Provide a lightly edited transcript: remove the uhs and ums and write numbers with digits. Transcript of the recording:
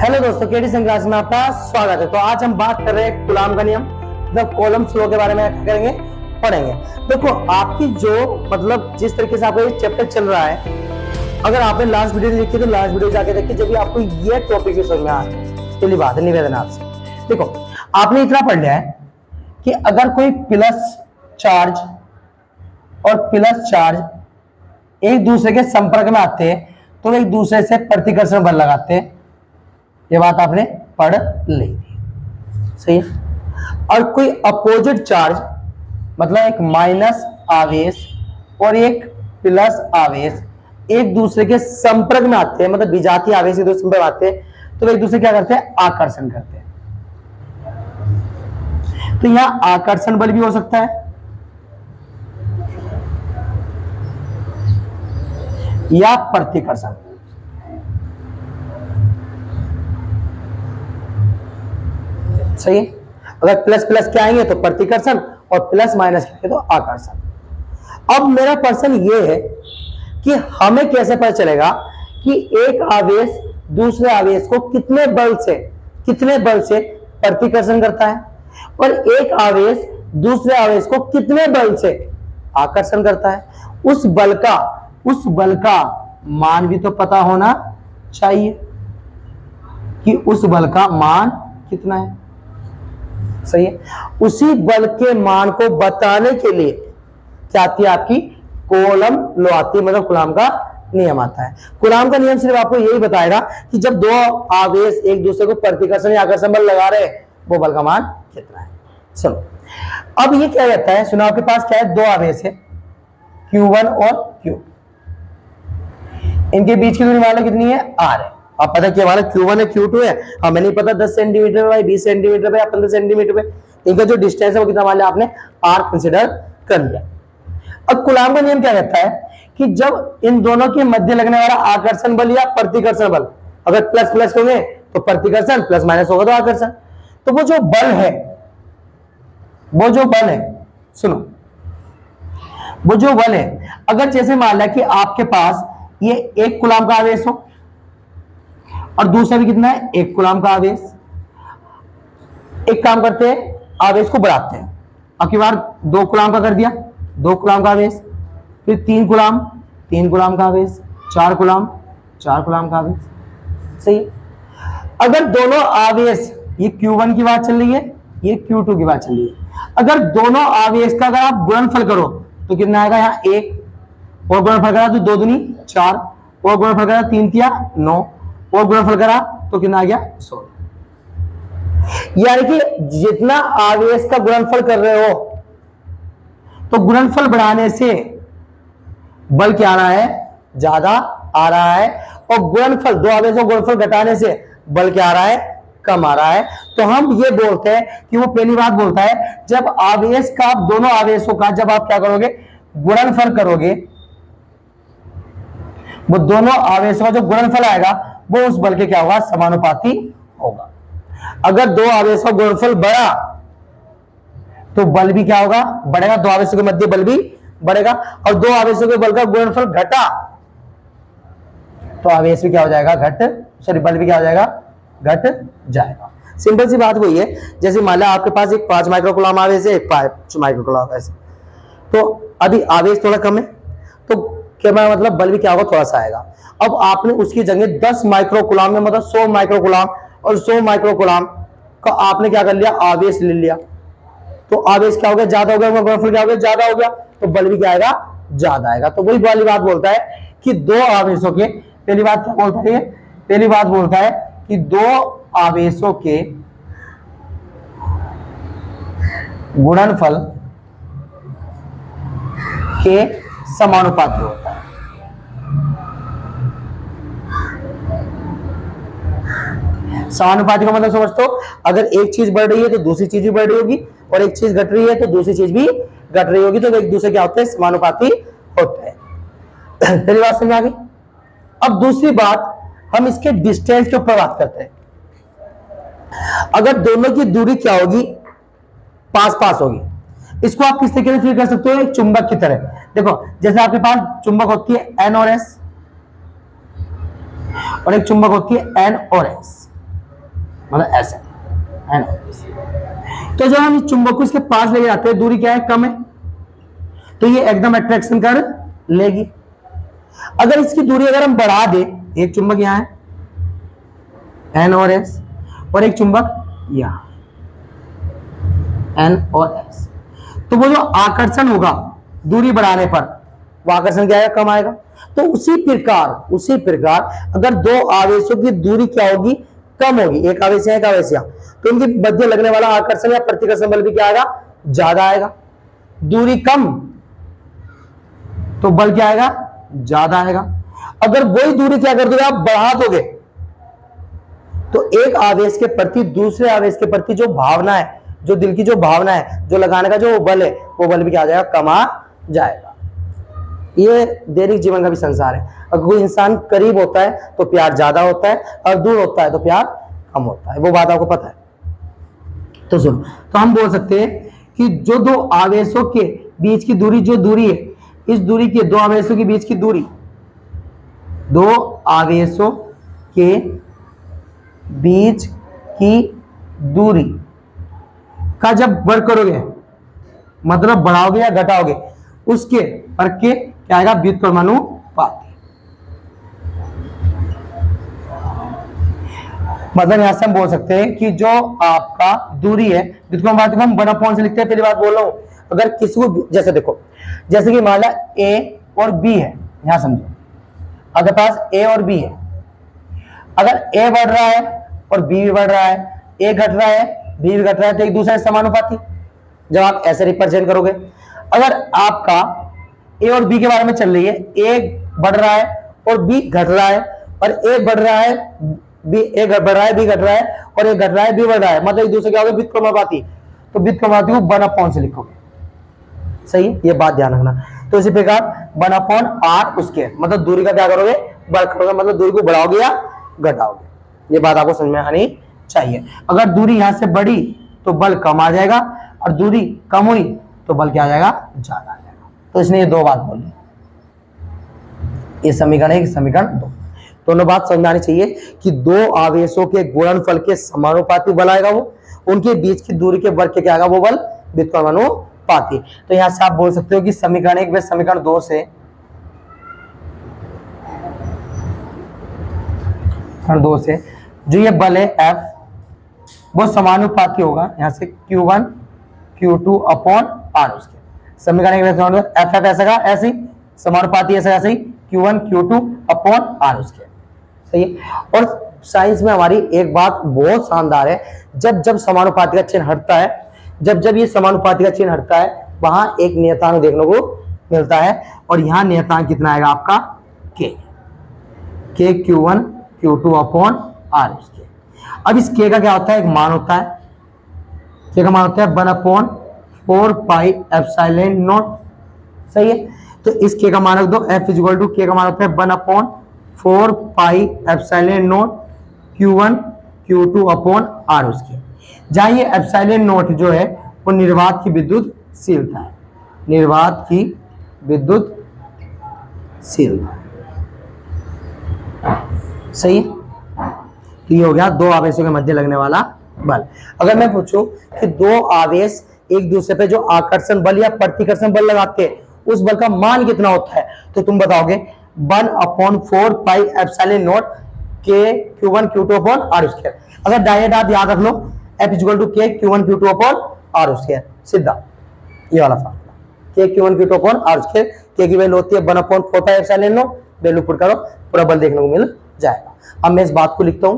Hello दोस्तों, केटी संक्रांति में आपका स्वागत है। तो आज हम बात कर रहे हैं कूलॉम का नियम, मतलब कॉलम्स लॉ के बारे में करेंगे, पढ़ेंगे। देखो, आपकी जो मतलब जिस तरीके से आपका ये चैप्टर चल रहा है, अगर आपने लास्ट वीडियो देखी तो लास्ट वीडियो जाके देखिए, जब भी आपको ये टॉपिक भी समझ में आ पहली बात है निवेदन आपसे। देखो, आपने इतना पढ़ लिया है कि अगर कोई प्लस चार्ज और प्लस चार्ज एक दूसरे के संपर्क में आते हैं तो एक दूसरे से प्रतिकर्षण बल लगाते हैं। ये बात आपने पढ़ ली, सही है। और कोई अपोजिट चार्ज, मतलब एक माइनस आवेश और एक प्लस आवेश एक दूसरे के संपर्क में आते हैं, मतलब विजातीय आवेश एक दूसरे संपर्क में आते हैं, तो एक दूसरे क्या करते हैं? आकर्षण करते हैं। तो यहां आकर्षण बल भी हो सकता है या प्रतिकर्षण। सही है। अगर प्लस प्लस के आएंगे तो प्रतिकर्षण और प्लस माइनस के आएंगे तो आकर्षण। अब मेरा प्रश्न ये है कि हमें कैसे पता चलेगा कि एक आवेश दूसरे आवेश को कितने बल से प्रतिकर्षण करता है और एक आवेश दूसरे आवेश को कितने बल से आकर्षण करता है। उस बल का मान भी तो पता होना चाहिए कि उस बल का मान कितना है। सही है। उसी बल के मान को बताने के लिए क्या आती है? आपकी कूलॉम लॉ आती है, मतलब कूलॉम का नियम आता है। कूलॉम का नियम सिर्फ आपको यही बताएगा कि जब दो आवेश एक दूसरे को प्रतिकर्षण या आकर्षण बल लगा रहे हैं, वो बल का मान कितना है। सुनो, अब ये क्या कहता है, सुनो, आपके पास क्या है? दो आवेश है, Q1 और Q। इनके बीच की दूरी मान लो कितनी है? R है। आप पता क्या हमारा Q1 है, Q2 है, हमें नहीं पता 10 सेंटीमीटर पे, 20 सेंटीमीटर पे या 15 सेंटीमीटर पे, इनका जो डिस्टेंस है वो कितना मान लिया आपने? R कंसिडर कर लिया। अब कूलॉम का नियम क्या कहता है कि जब इन दोनों के मध्य लगने वाला आकर्षण बल या प्रतिकर्षण बल, अगर प्लस प्लस होंगे तो प्रतिकर्षण, प्लस माइनस होगा तो आकर्षण। तो वो जो बल है, सुनो, वो जो बल है, अगर जैसे मान लिया कि आपके पास ये एक कूलॉम का आवेश हो और दूसरा भी कितना है? एक कूलॉम का आवेश। एक काम करते हैं, आवेश को बढ़ाते हैं। अब की बार 2 कूलॉम का कर दिया, 2 कूलॉम का आवेश, फिर 3 कूलॉम का आवेश, 4 कूलॉम का आवेश। सही। अगर दोनों आवेश, ये Q1 की बात चल रही है, ये Q2 की बात चल रही है, अगर दोनों आवेश का अगर आप गुणनफल करो तो कितना आएगा? यहाँ 1 और गुणनफल करा तो 2 दूनी 4 और गुणनफल करा 3 तिया 9 और गुणनफल करा तो कितना आ गया? 16। यानी कि जितना आवेश का गुणनफल कर रहे हो तो गुणनफल बढ़ाने से बल क्या आ रहा है? ज्यादा आ रहा है, और गुणनफल, दो आवेशों गुणनफल घटाने से बल क्या आ रहा है? कम आ रहा है। तो हम ये बोलते हैं कि वो पहली बात बोलता है, जब आवेश का, दोनों आवेशों का जब आप क्या करोगे? गुणनफल करोगे, वो दोनों आवेशों का जो गुणनफल आएगा वो उस बल के क्या होगा? समानुपाती होगा। अगर दो आवेशों का गुणनफल बढ़ा तो बल भी क्या होगा? बढ़ेगा। दो आवेशों के मध्य बल भी बढ़ेगा, और दो आवेशों के बल का गुणनफल घटा तो आवेश भी क्या हो जाएगा? बल भी क्या हो जाएगा? घट जाएगा। सिंपल सी बात वही है, जैसे मान लो आपके पास एक 5 माइक्रोकूलॉम आवेश है, एक 5 माइक्रोकूलॉम आवेश, तो अभी आवेश थोड़ा कम है तो क्या मतलब बल भी क्या होगा? थोड़ा सा आएगा। अब आपने उसकी जगह 10 माइक्रोकूलॉम में, मतलब 100 माइक्रोकूलॉम और 100 माइक्रोकूलॉम का आपने क्या कर लिया? आवेश ले लिया, तो आवेश क्या हो गया? ज्यादा हो गया, गुणनफल क्या हो गया? ज्यादा हो गया, तो बल भी क्या आएगा? ज्यादा आएगा। तो वही वाली बात बोलता है कि दो आवेशों के, पहली बात क्या बोलता है? पहली बात बोलता है कि दो आवेशों के गुणनफल के समानुपाती होता है। समानुपाती का मतलब समझते हो? अगर एक चीज बढ़ रही है तो दूसरी चीज भी बढ़ रही होगी, और एक चीज घट रही है तो दूसरी चीज भी घट रही होगी, तो एक दूसरे क्या होते हैं? समानुपाती होते हैं। पहली बात समझ आ गई। अब दूसरी बात, हम इसके डिस्टेंस के ऊपर बात करते हैं। अगर दोनों की दूरी क्या होगी? पास होगी। इसको आप किस तरीके से फील कर सकते हो? एक चुंबक की तरह। देखो, जैसे आपके पास चुंबक होती है N और S, और एक चुंबक होती है N और S। मतलब ऐसे एन। तो जब हम इस चुंबक को इसके पास ले जाते हैं, दूरी क्या है, कम है, तो ये एकदम अट्रैक्शन कर लेगी। अगर इसकी दूरी अगर हम बढ़ा दें, एक चुंबक यहां है एन और एस, और एक चुंबक यहां एन और एस, तो वो जो आकर्षण होगा दूरी बढ़ाने पर, वो आकर्षण क्या आएगा, कम आएगा। तो उसी प्रकार अगर दो आवेशों की दूरी क्या होगी, कम होगी, एक आवेश है एक आवेश यहाँ, तो इनके मध्य लगने वाला आकर्षण या प्रतिकर्षण बल भी क्या आएगा, ज्यादा आएगा। दूरी कम तो बल क्या आएगा, ज्यादा आएगा। अगर वही दूरी क्या कर दोगे आप, बढ़ा दोगे, तो एक आवेश के प्रति दूसरे आवेश के प्रति जो भावना है, जो दिल की जो भावना है, जो लगाने का जो बल है, वो बल भी क्या आ जाएगा, कमा जाएगा। ये दैनिक जीवन का भी संसार है। अगर कोई इंसान करीब होता है तो प्यार ज्यादा होता है, और दूर होता है तो प्यार कम होता है, वो बात आपको पता है। तो सुनो, तो हम बोल सकते हैं कि जो दो आवेशों के बीच की दूरी, जो दूरी है, इस दूरी के दो आवेशों के बीच की दूरी, दो आवेशों के बीच की दूरी का जब वर्ग करोगे, मतलब बढ़ाओगे या घटाओगे, उसके फर्क के क्या आएगा, व्युत्क्रमानुपात। मतलब यहां से हम बोल सकते हैं कि जो आपका दूरी है, व्युत्क्रमानुपात को हम 1/, से लिखते हैं। पहली बात बोल रहा हूं, अगर किसी को, जैसे देखो, जैसे कि मान ला ए और बी है, यहां समझो, अगर पास ए और बी है, अगर ए बढ़ रहा है और बी भी बढ़ रहा है, ए घट रहा है बी भी घट रहा है, तो एक दूसरे से समानुपाती। जब आप ऐसे रिप्रेजेंट करोगे, अगर आपका ए और बी के बारे में चल रही है, ए बढ़ रहा है और बी घट रहा है, और ए बढ़ रहा है, बी, ए बढ़ रहा है, बी घट रहा है, और ए घट रहा है, बी बढ़ रहा है, मतलब एक दूसरे क्या होगा, व्युत्क्रमानुपाती। तो व्युत्क्रमानुपाती को 1/, से लिखोगे, सही, ये बात ध्यान रखना। तो इसी प्रकार 1/r उसके, मतलब दूरी का क्या करोगे, बढ़ करोगे, मतलब दूरी को बढ़ाओगे या घटाओगे। ये बात आपको समझ में आनी चाहिए। अगर दूरी यहां से बढ़ी तो बल कम आ जाएगा, और दूरी कम हुई तो बल क्या आ जाएगा, ज्यादा आ जाएगा। तो इसने ये दो बात बोली, ये समीकरण 1, समीकरण 2, दोनों बात समझ में आनी चाहिए कि दो आवेशों के गुणनफल के समानुपाती बल आएगा, वो उनके बीच की दूरी के वर्ग के क्या आएगा, वो बल व्युत्क्रमानुपाती। तो यहां से आप बोल सकते हो कि समीकरण 1 व समीकरण 2 से, जो ये बल है F, वो समानुपाती होगा यहाँ से Q1 Q2 अपॉन R उसके। समीकरण एफ एफ ऐसा का ऐसे ही, समानुपाती ऐसा ऐसे ही, Q1 Q2 अपॉन R उसके, सही है। और साइंस में हमारी एक बात बहुत शानदार है, जब जब समानुपाती का चिन्ह हटता है, जब ये समानुपाती का चिन्ह हटता है, वहां एक नियतांक देखने को मिलता है, और यहाँ नियतांक कितना आएगा आपका, K Q1 Q2 upon R उसके। अब इस K का क्या होता है, एक मान होता है, K का मान होता है 1/4 पाई एप्सिलॉन नॉट, सही है। तो इस K का मान रख दो, F इक्वल टू K का मान होता है 1/4 pi epsilon not Q1 Q2 upon R उसके। जहां ये एप्सिलॉन नॉट जो है वो निर्वात की विद्युतशीलता है, निर्वात की विद्युतशीलता, सही है। तो ये हो गया दो आवेशों के मध्य लगने वाला बल। अगर मैं पूछूं कि दो आवेश एक दूसरे पे जो आकर्षण बल या प्रतिकर्षण बल लगाते हैं, उस बल का मान कितना होता है, तो तुम बताओगे 1/4 pi epsilon naught K Q1 Q2 upon R square. अगर डायरेक्ट आप याद रख लो, F equal to K Q1 Q2 upon R square, सीधा ये वाला formula, K Q1 Q2 upon R square. K की वैल्यू होती है 1/4 pi epsilon naught, value put करो, पूरा बल देखने को मिल जाएगा। अब मैं इस बात को लिखता हूं,